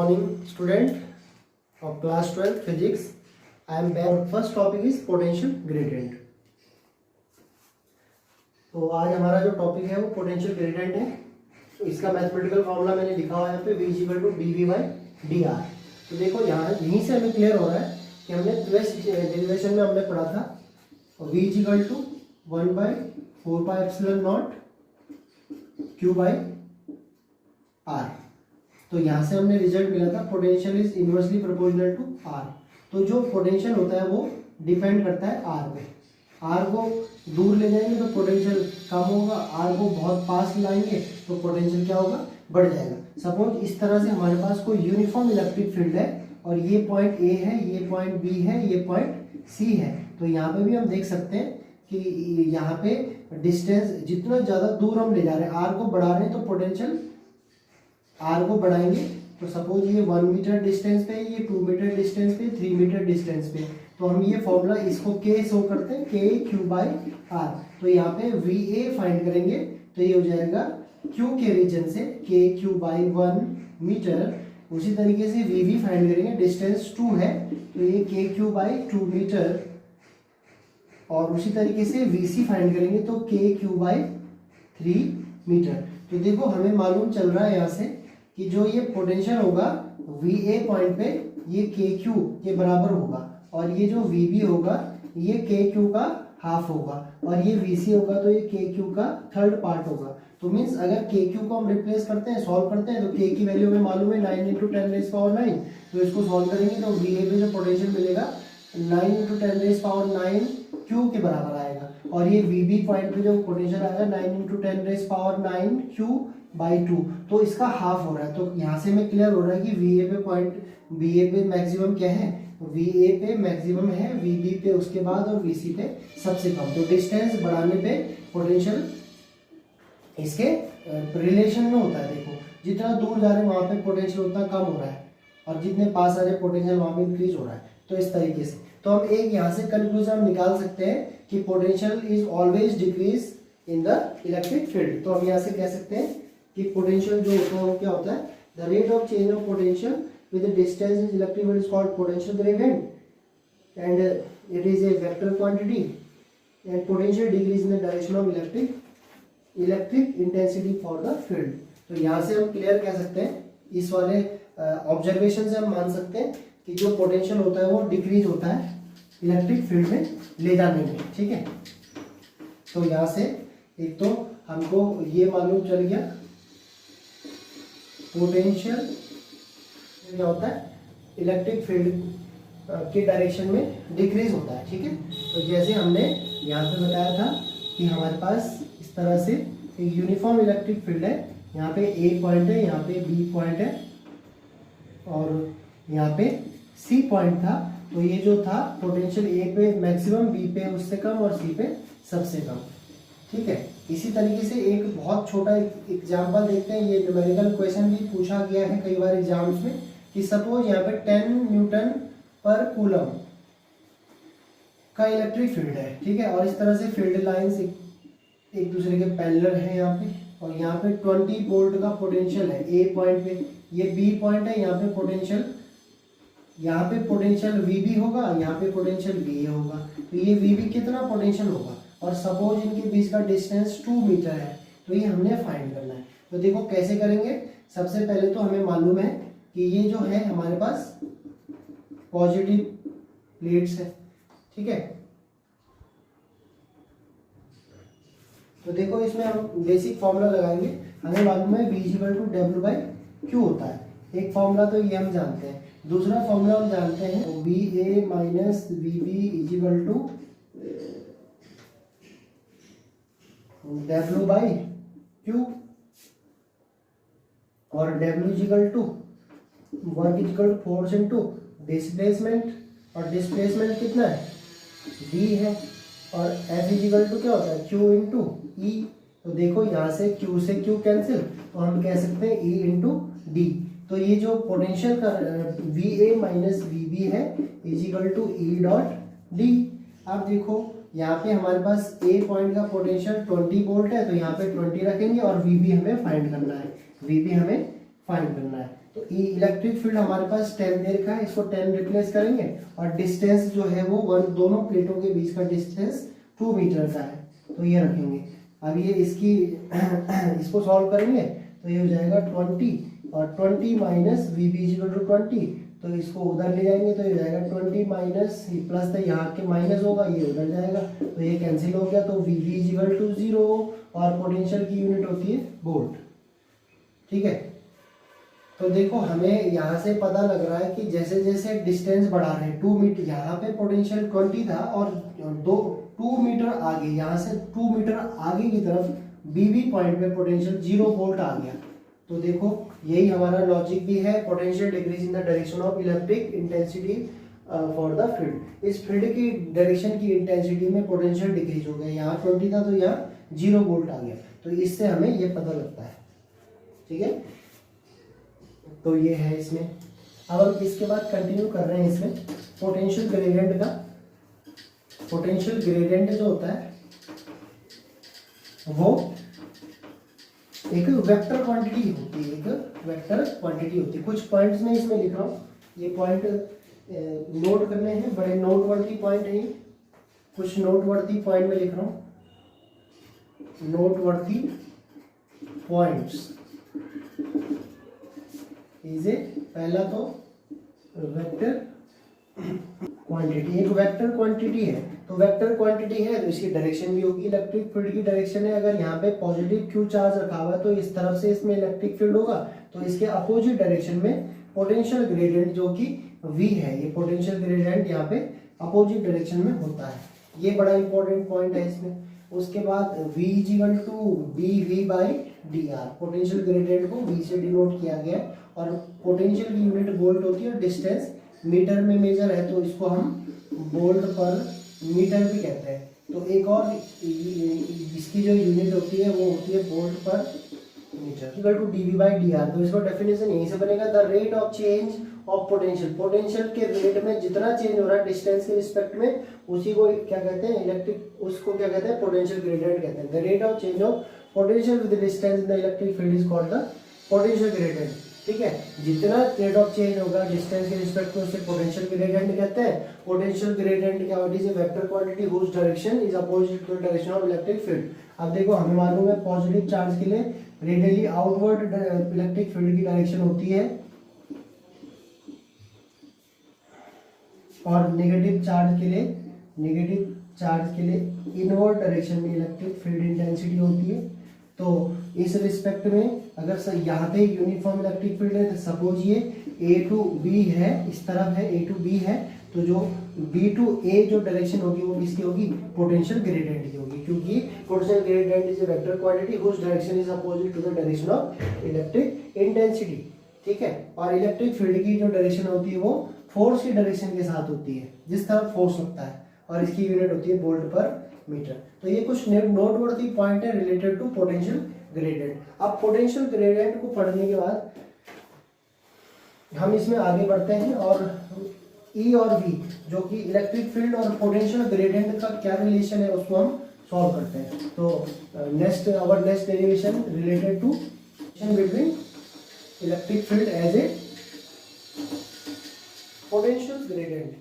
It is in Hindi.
morning student of class 12 physics. I am back. First topic is potential gradient. तो आज हमारा जो टॉपिक है वो पोटेंशियल ग्रेडियंट है। तो इसका मैथमेटिकल फॉर्मूला मैंने लिखा हुआ है यहाँ पे v equal to dv by D R. तो देखो यहाँ यहीं से हमें क्लियर हो रहा है कि हमने डेरिवेशन में हमने पढ़ा था v equal to 1/4 pi epsilon naught q by r। तो यहाँ से हमने रिजल्ट मिला था potential is inversely proportional to r। तो जो पोटेंशियल होता है वो डिपेंड करता है r पे। r को दूर ले जाएंगे तो पोटेंशियल कम होगा, r को बहुत पास लाएंगे तो पोटेंशियल क्या होगा, बढ़ जाएगा। सपोज इस तरह से हमारे पास कोई यूनिफॉर्म इलेक्ट्रिक फील्ड है और ये पॉइंट A है, ये पॉइंट B है, ये पॉइंट C है। तो यहाँ पे भी हम देख सकते हैं कि यहाँ पे डिस्टेंस जितना ज़्यादा दूर हम ले जा रहे हैं, r को बढ़ा रहे हैं तो पोटेंशियल r को बढ़ाएंगे। तो सपोज ये 1 मीटर डिस्टेंस पे, ये 2 मीटर डिस्टेंस पे, 3 मीटर डिस्टेंस पे, तो हम ये फॉर्मूला इसको k शो करते हैं, k q बाई r। तो यहाँ पे va फाइंड करेंगे तो ये हो जाएगा q के रीजन से k q बाई 1 मीटर। उसी तरीके से vv फाइंड करेंगे, डिस्टेंस 2 है तो ये k q बाई 2 मीटर। और उसी तरीके से vc फाइंड करेंगे तो k q बाई 3 मीटर। तो देखो हमें मालूम चल रहा है यहाँ से कि जो ये पोटेंशियल होगा VA पॉइंट पे ये KQ के बराबर होगा और ये जो VB होगा ये KQ का हाफ होगा और ये VC होगा तो ये KQ का थर्ड पार्ट होगा। तो मीन्स अगर KQ को हम रिप्लेस करते हैं, सॉल्व करते हैं तो K की वैल्यू हमें मालूम है 9 × 10⁹ तो इसको सॉल्व करेंगे तो VA पे जो पोटेंशियल मिलेगा 9 × 10⁹ Q के बराबर आएगा। और ये VB पॉइंट पे जो पोटेंशियल आएगा 9 × 10⁹ Q बाई 2, तो इसका हाफ हो रहा है। तो यहाँ से हमें क्लियर हो रहा है कि VA पे पॉइंट, VA पे मैक्सिमम क्या है, VA पे मैक्सिमम है, VB पे उसके बाद और VC पे सबसे कम। तो डिस्टेंस बढ़ाने पे पोटेंशियल इसके रिलेशन में होता है। देखो जितना दूर जा रहे हैं वहाँ पे पोटेंशियल उतना कम हो रहा है और जितने पास आ रहे पोटेंशियल वहाँ पे इंक्रीज हो रहा है। तो इस तरीके से तो हम एक यहाँ से कंक्लूजन निकाल सकते हैं कि potential is always decrease in the electric field. तो हम यहाँ से कह सकते हैं कि पोटेंशियल जो होता है वो क्या होता है, the rate of change of potential with the distance in electric field is called potential gradient and it is a vector quantity and potential decrease in the direction of electric intensity for the field. तो यहाँ से हम क्लियर कह सकते हैं, इस वाले ऑब्जर्वेशन से हम मान सकते हैं कि जो पोटेंशियल होता है वो डिक्रीज होता है इलेक्ट्रिक फील्ड में ले जाने में। ठीक है, तो यहाँ से एक तो हमको ये मालूम चल गया पोटेंशियल क्या होता है, इलेक्ट्रिक फील्ड के डायरेक्शन में डिक्रीज होता है। ठीक है, तो जैसे हमने यहाँ पे बताया था कि हमारे पास इस तरह से एक यूनिफॉर्म इलेक्ट्रिक फील्ड है, यहाँ पे A पॉइंट है, यहाँ पे B पॉइंट है और यहाँ पे C पॉइंट था। तो ये जो था पोटेंशियल A पे मैक्सिमम, B पे उससे कम और C पे सबसे कम। ठीक है, इसी तरीके से एक बहुत छोटा एग्जाम्पल देखते हैं। ये न्यूमेरिकल क्वेश्चन भी पूछा गया है कई बार एग्जाम्स में कि सपोज यहाँ पे 10 न्यूटन पर कूलम का इलेक्ट्रिक फील्ड है। ठीक है, और इस तरह से फील्ड लाइंस एक दूसरे के पैरेलल है यहाँ पे, और यहाँ पे 20 वोल्ट का पोटेंशियल है A पॉइंट पे, ये B पॉइंट है, यहाँ पे पोटेंशियल VB होगा, यहाँ पे पोटेंशियल VA होगा। तो ये VB कितना पोटेंशियल होगा और सपोज इनके बीच का डिस्टेंस 2 मीटर है, तो ये हमने फाइंड करना है। तो देखो कैसे करेंगे। सबसे पहले तो हमें मालूम है कि ये जो है हमारे पास पॉजिटिव प्लेट्स है। ठीक है, तो देखो इसमें हम बेसिक फॉर्मूला लगाएंगे। हमें मालूम है V equal to W by Q होता है। एक फॉर्मूला तो ये हम जानते हैं, दूसरा फॉर्मूला हम जानते हैं VA minus VB is equal to W by Q और W is equal to work is equal to force into displacement, और डिस्प्लेसमेंट कितना है D है, और F इज इक्वल टू क्या होता है Q इंटू E। तो देखो यहाँ से Q से Q कैंसिल, तो हम कह सकते हैं E इंटू D। तो ये जो पोटेंशियल का VA माइनस VB है is equal to E dot D। अब देखो यहाँ पे हमारे पास A पॉइंट का पोटेंशियल 20 वोल्ट है, तो यहाँ पे 20 रखेंगे और VB हमें फाइंड करना है, VB हमें फाइंड करना है। तो इलेक्ट्रिक फील्ड हमारे पास 10 दे रखा है, इसको 10 रिप्लेस करेंगे और डिस्टेंस जो है वो दोनों प्लेटों के बीच का डिस्टेंस 2 मीटर का है, तो ये रखेंगे। अब ये इसकी इसको सॉल्व करेंगे तो ये हो जाएगा 20 और 20 minus V B is equal to 20, तो इसको उधर ले जाएंगे तो ये जाएगा 20 माइनस प्लस, तो यहाँ के माइनस होगा, ये उधर जाएगा तो ये कैंसिल हो गया, तो V B is equal to 0 और पोटेंशियल की यूनिट होती है वोल्ट। ठीक है, तो देखो हमें यहाँ से पता लग रहा है कि जैसे जैसे डिस्टेंस बढ़ा रहे हैं 2 मीटर, यहाँ पे पोटेंशियल 20 था और 2 मीटर आगे, यहाँ से 2 मीटर आगे की तरफ बीबी पॉइंट पे पोटेंशियल 0 वोल्ट आ गया। तो देखो यही हमारा लॉजिक भी है, potential decrease in the direction of electric intensity for the field. इस फील्ड की डायरेक्शन की इंटेंसिटी में पोटेंशियल डिक्रीज हो गया, यहाँ 20 था तो यहाँ 0 वोल्ट आ गया, तो इससे हमें ये पता लगता है। ठीक है, तो ये है इसमें। अब हम इसके बाद कंटिन्यू कर रहे हैं इसमें पोटेंशियल ग्रेडियंट का। पोटेंशियल ग्रेडियंट जो होता है वो एक वेक्टर क्वांटिटी होती है, एक वेक्टर क्वांटिटी होती है। कुछ पॉइंट्स में इसमें लिख रहा हूँ, ये पॉइंट नोट करने हैं, बड़े नोटवर्दी पॉइंट है ये। कुछ नोटवर्दी पॉइंट में लिख रहा हूँ, नोटवर्दी पॉइंट्स इसे पहला तो वेक्टर क्वांटिटी, एक वेक्टर क्वांटिटी है, तो वेक्टर क्वांटिटी है तो इसकी डायरेक्शन भी होगी, इलेक्ट्रिक फील्ड की डायरेक्शन है। अगर यहाँ पे पॉजिटिव क्यू चार्ज रखा हुआ है तो इस तरफ से इसमें इलेक्ट्रिक फील्ड होगा, तो इसके अपोजिट डायरेक्शन में पोटेंशियल ग्रेडियंट जो कि V है, ये पोटेंशियल ग्रेडियंट यहाँ पे अपोजिट डायरेक्शन में होता है। ये बड़ा इंपॉर्टेंट पॉइंट है इसमें। उसके बाद V equal to dV by dr, potential gradient को V से डिनोट किया गया है और पोटेंशियल की यूनिट वोल्ट होती है, डिस्टेंस मीटर में मेजर है तो इसको हम वोल्ट पर मीटर भी कहते हैं। तो एक और इसकी जो यूनिट होती है वो होती है वोल्ट पर metre equal to dV by dr। तो इसका डेफिनेशन यहीं से बनेगा, the rate of change of potential, potential के रेट में जितना चेंज हो रहा है डिस्टेंस के रिस्पेक्ट में, उसी को क्या कहते हैं, इलेक्ट्रिक, उसको क्या कहते हैं, पोटेंशियल ग्रेडियंट कहते हैं। The rate of change of potential with distance in the electric field is called the potential gradient. ठीक है, जितना रेट ऑफ चेंज होगा डिस्टेंस के रिस्पेक्ट में उसे पोटेंशियल ग्रेडियंट कहते हैं। पोटेंशियल ग्रेडियंट क्या होती है, vector quantity whose direction is opposite to the direction of electric field. अब देखो हमें मालूम है पॉजिटिव चार्ज के लिए रेडियली आउटवर्ड इलेक्ट्रिक फील्ड की डायरेक्शन होती है और नेगेटिव चार्ज के लिए इनवर्ड डायरेक्शन में इलेक्ट्रिक फील्ड इंटेंसिटी होती है। तो इस रिस्पेक्ट में अगर यहाँ पे यूनिफॉर्म इलेक्ट्रिक फील्ड है तो सपोज ये A टू B है, इस तरफ है A टू B है, तो जो B टू A जो डायरेक्शन होगी वो किसकी होगी, पोटेंशियल ग्रेडियंट की होगी, क्योंकि potential gradient is a vector quantity whose direction is opposite to the direction of electric intensity. ठीक है, और इलेक्ट्रिक फील्ड की जो डायरेक्शन होती है वो फोर्स की डायरेक्शन के साथ होती है, जिस तरफ फोर्स लगता है, और इसकी यूनिट होती है वोल्ट पर मीटर। तो ये कुछ नोटवर्दी पॉइंट है रिलेटेड टू पोटेंशियल ग्रेडियंट। अब पोटेंशियल ग्रेडियंट को पढ़ने के बाद हम इसमें आगे बढ़ते हैं और E और V जो कि इलेक्ट्रिक फील्ड और पोटेंशियल ग्रेडियंट का क्या रिलेशन है उसको हम सॉल्व करते हैं। तो next derivation related to between electric field as a potential gradient.